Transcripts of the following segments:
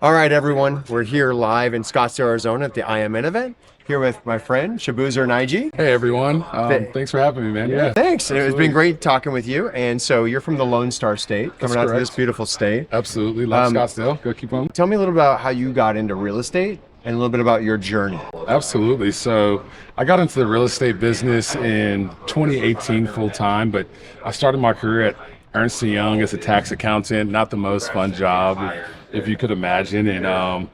All right, everyone, we're here live in Scottsdale, Arizona at the IMN event, here with my friend, Chibuzor Nnaji. Hey, everyone. Thanks for having me, man. Yeah. Thanks. It's been great talking with you. And so you're from the Lone Star State, coming out to this beautiful state. Absolutely. Love Scottsdale. Go keep on. Tell me a little about how you got into real estate and a little bit about your journey. Absolutely. So I got into the real estate business in 2018 full time, but I started my career at Ernst & Young as a tax accountant. Not the most fun job, if you could imagine. And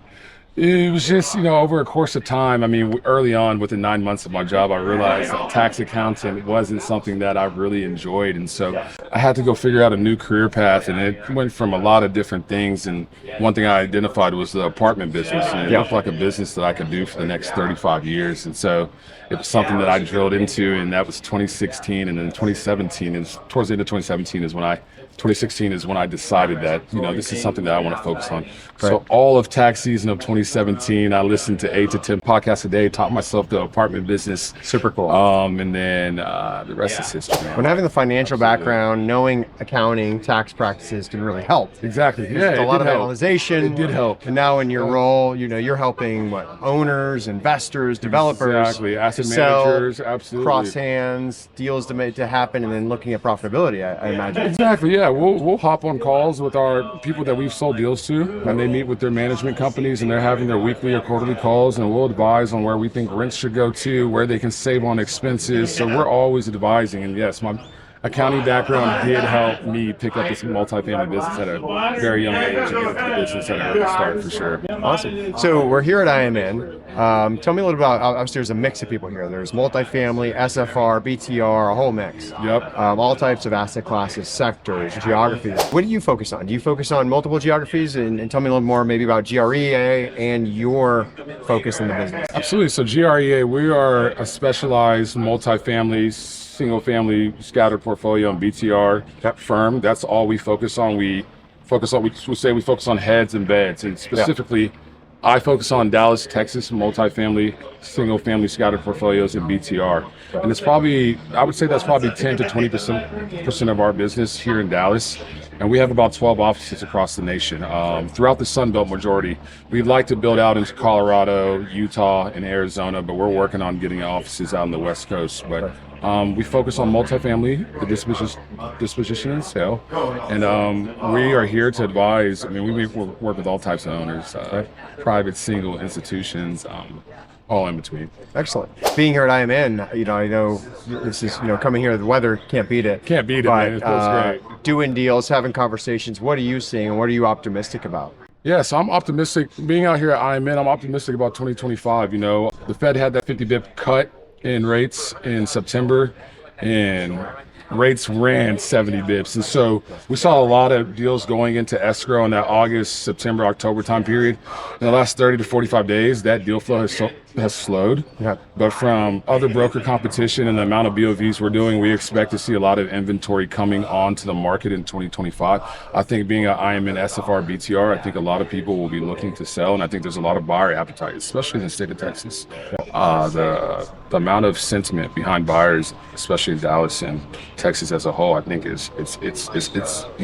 it was just, over a course of time, early on, within 9 months of my job, I realized that tax accountant wasn't something that I really enjoyed. And so I had to go figure out a new career path, and it went from a lot of different things. And one thing I identified was the apartment business, and it looked like a business that I could do for the next 35 years. And so it was something that I drilled into, and that was 2016. And then 2017, and towards the end of 2016 is when I decided that, this is something that I want to focus on. So all of tax season of 2017, I listened to 8 to 10 podcasts a day, taught myself the apartment business. Super cool. And then the rest is history, man. When having the financial background, knowing accounting, tax practices can really help. Exactly. Yeah, it's a lot of analyzation. It did help. And now in your role, you're helping owners, investors, developers, exactly, asset managers, absolutely, cross hands, deals to happen, and then looking at profitability. I imagine. Exactly. Yeah, we'll hop on calls with our people that we've sold deals to, and they meet with their management companies, and they're having their weekly or quarterly calls, and we'll advise on where we think rents should go to, where they can save on expenses. So we're always advising. And yes, my accounting background did help me pick up this multifamily business at a very young age and get into the business at an early start, for sure. Awesome. So we're here at IMN. Tell me a little about, obviously there's a mix of people here. There's multifamily, SFR, BTR, a whole mix. Yep. All types of asset classes, sectors, geographies. What do you focus on? Do you focus on multiple geographies? And tell me a little more maybe about GREA and your focus in the business. Absolutely. So GREA, we are a specialized multifamily, single-family scattered portfolio and BTR firm. That's all we focus on. We focus on heads and beds, and specifically, I focus on Dallas, Texas, multifamily, single-family scattered portfolios and BTR. And it's probably, I would say that's probably 10 to 20% of our business here in Dallas. And we have about 12 offices across the nation, throughout the Sun Belt majority. We'd like to build out into Colorado, Utah, and Arizona, but we're working on getting offices out on the West Coast. But we focus on multifamily, the disposition and sale. And we are here to advise. We work with all types of owners, private, single, institutions, all in between. Excellent. Being here at IMN, I know this is, coming here, the weather can't beat it. Can't beat it, man. It feels great. Doing deals, having conversations. What are you seeing and what are you optimistic about? Yeah, so I'm optimistic. Being out here at IMN, I'm optimistic about 2025. The Fed had that 50 bip cut in rates in September, and rates ran 70 bips. And so we saw a lot of deals going into escrow in that August, September, October time period. In the last 30 to 45 days, that deal flow has slowed. Yeah. But from other broker competition and the amount of BOVs we're doing, we expect to see a lot of inventory coming onto the market in 2025. I think being an IMN, SFR, BTR, I think a lot of people will be looking to sell, and I think there's a lot of buyer appetite, especially in the state of Texas. The amount of sentiment behind buyers, especially in Dallas and Texas as a whole, I think it's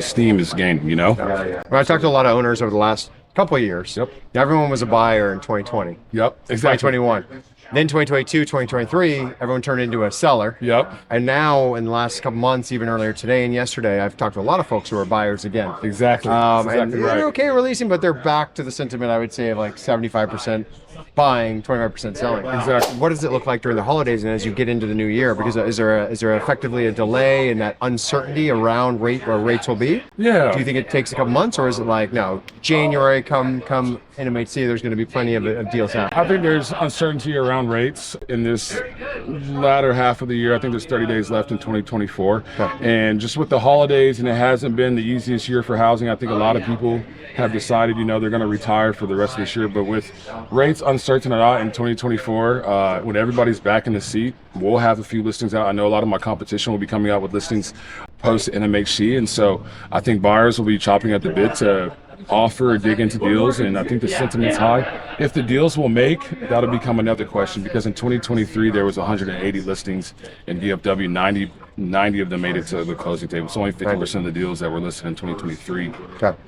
steam is gaining. Well, I talked to a lot of owners over the last couple of years. Yep. Everyone was a buyer in 2020. Yep. Exactly. 2021. Then 2022, 2023, everyone turned into a seller. Yep. And now in the last couple months, even earlier today and yesterday, I've talked to a lot of folks who are buyers again. Exactly. And they're okay releasing, but they're back to the sentiment, I would say, of like 75% buying, 25% selling. Exactly. What does it look like during the holidays and as you get into the new year? Because is there effectively a delay in that uncertainty around where rates will be? Yeah. Do you think it takes a couple months, or is it like, no, January, come NMHC, there's going to be plenty of deals happening? I think there's uncertainty around rates in this latter half of the year. I think there's 30 days left in 2024. Okay. And just with the holidays, and it hasn't been the easiest year for housing, I think a lot of people have decided, they're going to retire for the rest of this year. But with rates uncertain or not in 2024, when everybody's back in the seat, we'll have a few listings out. I know a lot of my competition will be coming out with listings post NMHC, and so I think buyers will be chopping at the bit to offer or dig into deals, and I think the sentiment's high. If the deals will make, that'll become another question, because in 2023 there was 180 listings in DFW, 90 90 of them made it to the closing table. So only 50% of the deals that were listed in 2023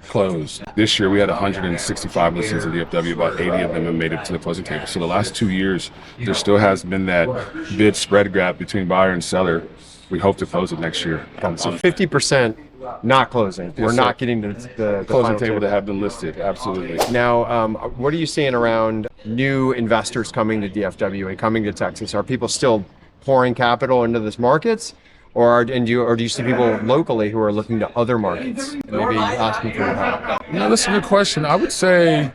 closed. This year we had 165 listings in DFW. About 80 of them have made it to the closing table. So the last 2 years, there still has been that bid spread gap between buyer and seller. We hope to close it next year. So 50% not closing. We're not getting to the closing table that have been listed. Absolutely. Now, what are you seeing around new investors coming to DFW and coming to Texas? Are people still pouring capital into this markets? Or do you see people locally who are looking to other markets and maybe asking for your help? No, that's a good question. I would say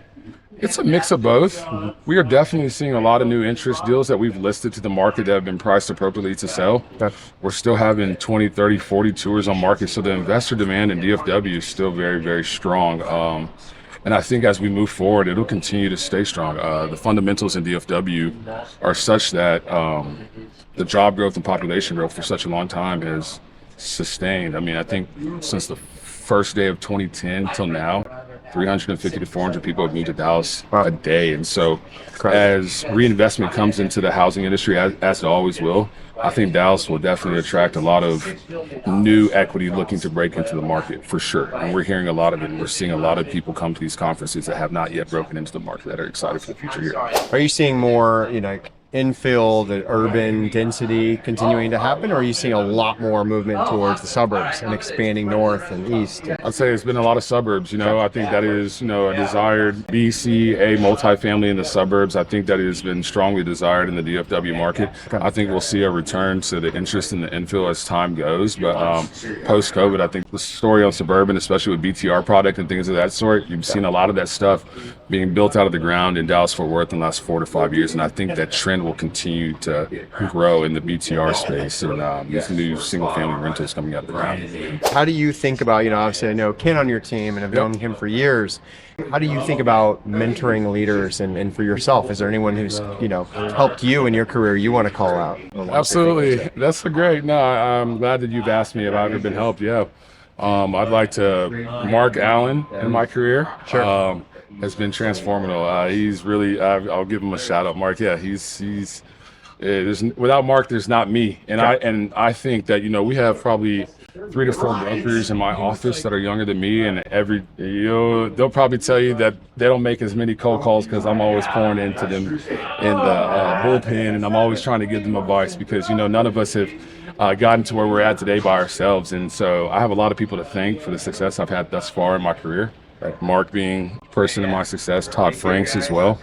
it's a mix of both. We are definitely seeing a lot of new interest deals that we've listed to the market that have been priced appropriately to sell. We're still having 20, 30, 40 tours on market. So the investor demand in DFW is still very, very strong. And I think as we move forward, it'll continue to stay strong. The fundamentals in DFW are such that the job growth and population growth for such a long time has sustained. I mean, I think since the first day of 2010 till now, 350 to 400 people have moved to Dallas a day. And so as reinvestment comes into the housing industry, as it always will, I think Dallas will definitely attract a lot of new equity looking to break into the market for sure. And we're hearing a lot of it. We're seeing a lot of people come to these conferences that have not yet broken into the market that are excited for the future here. Are you seeing more, infill, the urban density continuing to happen, or are you seeing a lot more movement towards the suburbs and expanding north and east? I'd say it's been a lot of suburbs. I think that is, a desired B, C, A multifamily in the suburbs. I think that has been strongly desired in the DFW market. I think we'll see a return to the interest in the infill as time goes. But post-COVID, I think the story on suburban, especially with BTR product and things of that sort, you've seen a lot of that stuff being built out of the ground in Dallas-Fort Worth in the last 4 to 5 years. And I think that trend will continue to grow in the BTR space and these new single-family rentals coming out of the ground. How do you think about, obviously I know Ken on your team and have known him for years. How do you think about mentoring leaders and for yourself? Is there anyone who's, helped you in your career you want to call out? Absolutely. That's great. No, I'm glad that you've asked me if I've ever been helped. Yeah. I'd like to, Mark Allen in my career. Sure. Has been transformational. He's really, I'll give him a shout out. Mark, yeah, he's without Mark, there's not me. And I think that, we have probably 3 to 4 brokers in my office that are younger than me, and they'll probably tell you that they don't make as many cold calls because I'm always pouring into them in the bullpen, and I'm always trying to give them advice because, none of us have gotten to where we're at today by ourselves. And so I have a lot of people to thank for the success I've had thus far in my career. Mark being a person in my success, Todd Franks as well.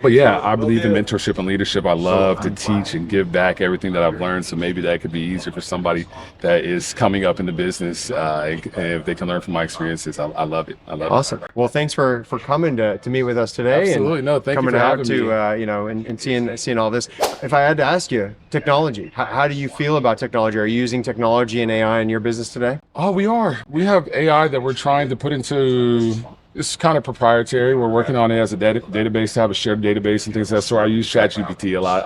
But yeah, I believe in mentorship and leadership. I love to teach and give back everything that I've learned. So maybe that could be easier for somebody that is coming up in the business. And if they can learn from my experiences, I love it. I love awesome. it. Well, thanks for coming to meet with us today. Absolutely. No, thank you for having me. Coming out to, and seeing all this. If I had to ask you, technology, how do you feel about technology? Are you using technology and AI in your business today? Oh, we are. We have AI that we're trying to put into. It's kind of proprietary. We're working on it as a database to have a shared database and things like that. So I use ChatGPT a lot.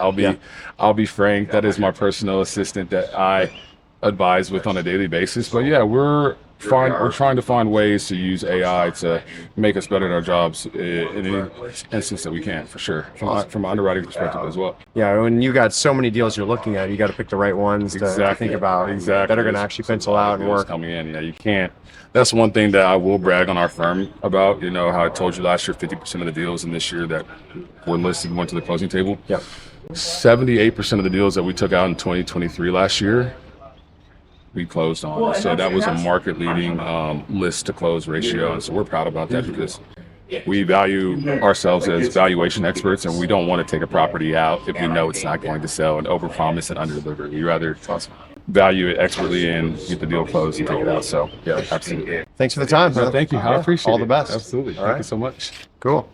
I'll be frank. That is my personal assistant that I advise with on a daily basis. But yeah, we're trying to find ways to use AI to make us better at our jobs in any instance that we can, for sure, from an underwriting perspective as well. Yeah, when you got so many deals you're looking at, you got to pick the right ones to think about that are going to actually pencil out and work. Coming in, you can't. That's one thing that I will brag on our firm about. How I told you last year, 50% of the deals in this year that were listed went to the closing table. Yeah. 78% of the deals that we took out in 2023 last year, we closed on. So that was a market-leading list to close ratio. And so we're proud about that because we value ourselves as valuation experts, and we don't want to take a property out if we know it's not going to sell and overpromise and underdeliver. We rather value it expertly and get the deal closed and take it out. So yeah, absolutely. Thanks for the time. No, thank you. I appreciate it. All the best. Absolutely. All Thank you so much. Cool.